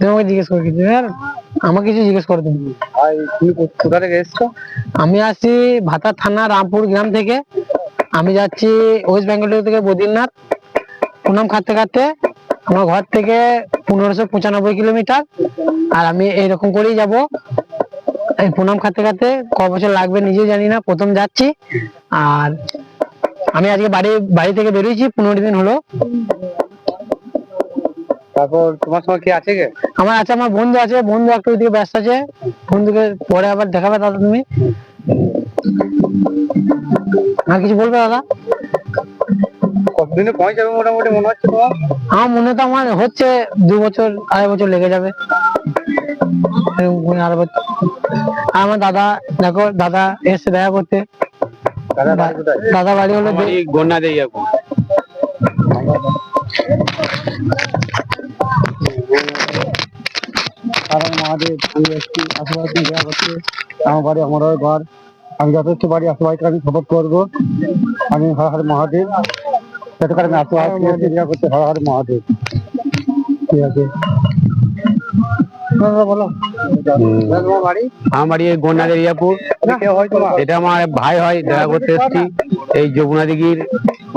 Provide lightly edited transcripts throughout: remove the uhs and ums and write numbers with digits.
তোমাকে জিজ্ঞেস করে কিছু আমাকে কিছু জিজ্ঞেস করে তুমি। তুমি কোথা থেকে এসছো? আমি আসছি ভাতার থানা রামপুর গ্রাম থেকে। আমি যাচ্ছি ওয়েস্ট বেঙ্গল থেকে বদ্রীনাথ। পুনাম খাটতে খাটতে আমার ঘর থেকে 1595 কিলোমিটার। আর আমি এইরকম করেই যাব। এই পুনাম খাটতে খাটতে ক বছর লাগবে নিজে জানি না, প্রথম যাচ্ছি। আর আমি আজকে বাড়ি থেকে বেরিয়েছি, 15 দিন হলো। তারপর তোমার সঙ্গে কি আছে কে? আমার আছে, আমার বন্ধু আছে, বন্ধু একটু ওইদিকে ব্যস্ত আছে, বন্ধুকে পরে আবার দেখাবে দাদা তুমি। আর কিছু বলবে দাদা? কতদিনে পৌঁছাবে মোটামুটি মনে হচ্ছে তোমার? আমার মনে তো আমার হচ্ছে 2 বছর 2.5 বছর লেগে যাবে। আর আমার দাদা, দেখো দাদা এসে দেখা করতে। দাদা বাড়ি হলো গন্যা দেই এখন। মহাদেব, আমি এসছি আশেপাশে দেখা করতে। আমার বাড়ি আমারও ঘর, আমি যথেষ্ট বাড়ি আশেপাশে আমি সাপোর্ট করবো। আমি হর হর মহাদেব, সেটা আমি আশেপাশে দেখা করতে। হর হর মহাদেব। ঠিক আছে, বলো। আমার বাড়ি গন্ডা রিয়াপুর। এটা আমার ভাই হয়, দেখা করতে এসছি। এই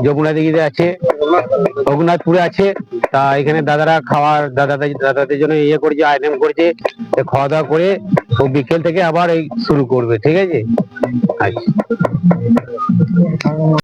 যমুনা দিঘিতে আছে, রঘুনাথপুরে আছে। তা এখানে দাদারা দাদাদের জন্য ইয়ে করছে, আইটেম করছে। খাওয়া দাওয়া করে ও বিকেল থেকে আবার এই শুরু করবে। ঠিক আছে, আচ্ছা।